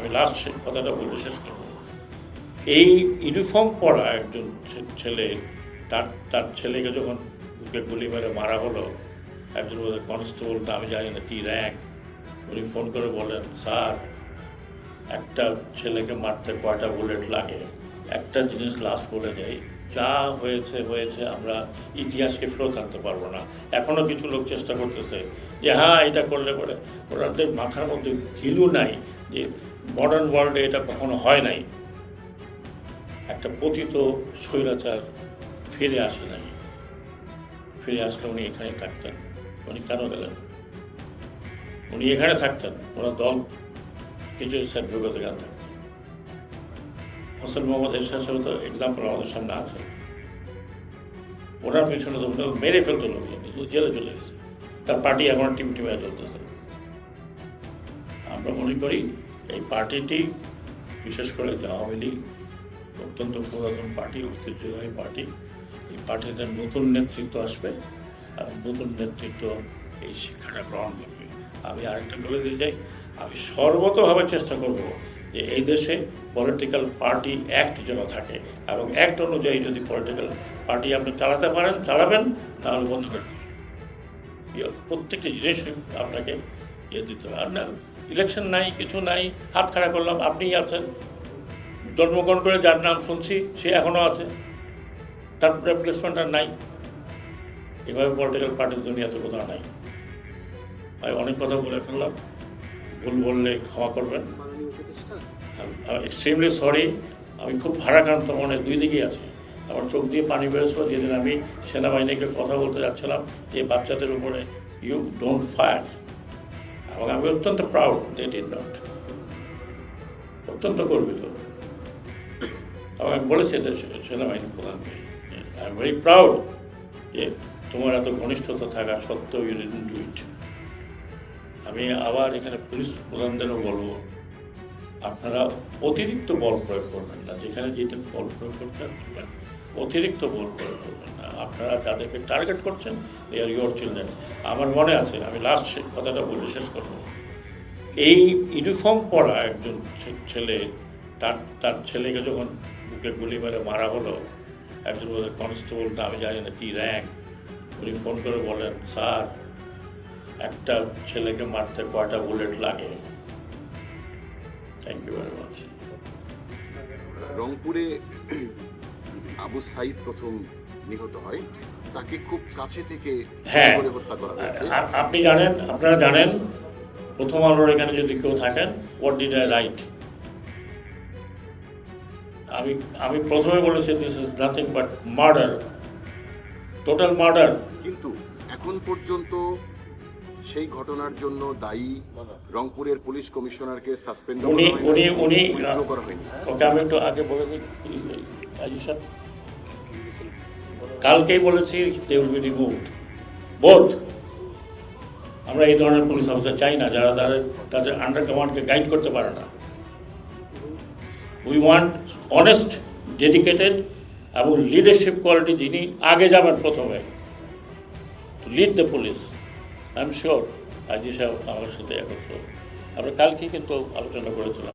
আমি লাস্ট কথাটা বলে শেষ করব। এই ইউনিফর্ম পরা একজন ছেলে তার ছেলেকে যখন বুকে গুলি মেরে মারা হলো, একজন বোধহয় কনস্টেবল, না আমি জানি না কি র্যাঙ্ক, উনি ফোন করে বলেন, স্যার একটা ছেলেকে মারতে কয়টা বুলেট লাগে? একটা জিনিস লাস্ট বলে যাই, যা হয়েছে হয়েছে, আমরা ইতিহাসকে ফেরত আনতে পারবো না। এখনও কিছু লোক চেষ্টা করতেছে যে হ্যাঁ এটা করলে পরে, ওনাদের মাথার মধ্যে ঘিলু নাই যে মডার্ন ওয়ার্ল্ডে এটা কখনো হয় নাই। একটা পতিত স্বৈরাচার ফিরে আসে নাই, ফিরে আসলে উনি এখানেই থাকতেন। উনি কেন গেলেন? উনি এখানে থাকতেন, ওনার দল কিছু বিগত গান থাকতেন। হোসেন মোহাম্মদ এরশাদ সাহেব তো এক্সাম্পল আমাদের সামনে আছে। ওনার পিছনে তো মেরে ফেলতো লোকজন, জেলে চলে গেছে, তার পার্টি এখন টিমে চলতেছে। আমরা মনে করি এই পার্টিটি, বিশেষ করে আওয়ামী লীগ অত্যন্ত পুরাতন পার্টি, ঐতিহ্যবাহী পার্টি। এই পার্টিতে নতুন নেতৃত্ব আসবে এবং নতুন নেতৃত্ব এই শিক্ষাটা গ্রহণ করবে। আমি আরেকটা বলে দিয়ে যাই, আমি সর্বতভাবে চেষ্টা করব যে এই দেশে পলিটিক্যাল পার্টি অ্যাক্ট যেন থাকে, এবং অ্যাক্ট অনুযায়ী যদি পলিটিক্যাল পার্টি আপনি চালাতে পারেন, চালাবেন, তাহলে বন্ধ করে দেবেন। প্রত্যেকটি জিনিস আপনাকে দিতে হবে। আর না, ইলেকশন নাই, কিছু নাই, হাত খাড়া করলাম, আপনিই আছেন, জন্মগ্রহণ করে যার নাম শুনছি সে এখনও আছে, তার রিপ্লেসমেন্ট আর নাই। এভাবে পলিটিক্যাল পার্টির দুনিয়াতে কোথাও নাই। আমি অনেক কথা বলে ফেললাম, ভুল বললে ক্ষমা করবেন। Extremely sorry. আমি খুব ভারাক্রান্ত মনে, দুই দিকেই আছে। আমার চোখ দিয়ে পানি বেরোছিল যেদিন আমি সেনাবাহিনীকে কথা বলতে যাচ্ছিলাম যে বাচ্চাদের উপরে ইউ ডোন্ট ফায়ার, এবং আমি অত্যন্ত প্রাউড দে ডিড নট, অত্যন্ত গর্বিত। আমি বলেছি সেনাবাহিনী প্রধানকে, আই এম ভেরি প্রাউড যে তোমার এত ঘনিষ্ঠতা থাকা সত্ত্বেও ইউ ডিডন্ট ডু ইট। আমি আবার এখানে পুলিশ প্রধানদেরও বলবো, আপনারা অতিরিক্ত বল প্রয়োগ করবেন না, যেখানে যেটা বল প্রয়োগ করতে করবেন, অতিরিক্ত বল প্রয়োগ করবেন না। আপনারা যাদেরকে টার্গেট করছেন দে আর ইয়োর চিলড্রেন। আমার মনে আছে, আমি লাস্ট কথাটা বলে শেষ করব, এই ইউনিফর্ম পরা একজন ছেলে তার ছেলেকে যখন বুকে গুলি মেরে মারা হলো, একজন বোধহয় কনস্টেবল, না আমি জানি না কি র্যাঙ্ক, উনি ফোন করে বলেন, স্যার একটা ছেলেকে মারতে কয়টা বুলেট লাগে? Thank you very much. রংপুরে আবু সাইদ প্রথম নিহত হয়, তাকে খুব কাছে থেকে হত্যা করা হয়েছে। আপনি জানেন, আপনারা জানেন, প্রথম আলোর এখানে যদি কেউ থাকেন, হোয়াট ডিড আই রাইট? আমি প্রথমে বলেছি this is nothing but murder, total murder. কিন্তু এখন পর্যন্ত সেই ঘটনার জন্য দায়ী রংপুরের পুলিশ কমিশনারকে সাসপেন্ড করা হয়নি। ওকে আমি একটু আগে বলে দিই, কালকেই বলেছি they will be removed both. আমরা এই ধরনের পুলিশ অফিসার চাই না যারা তাদের আন্ডার কমান্ডকে গাইড করতে পারে না। উই ওয়ান্ট অনেস্ট, ডেডিকেটেড এবং লিডারশিপ কোয়ালিটি, যিনি আগে যাবেন প্রথমে, lead the police. I am sure IG সাহেব আমার সাথে একত্র আমরা কালকেই কিন্তু আলোচনা করেছিলাম।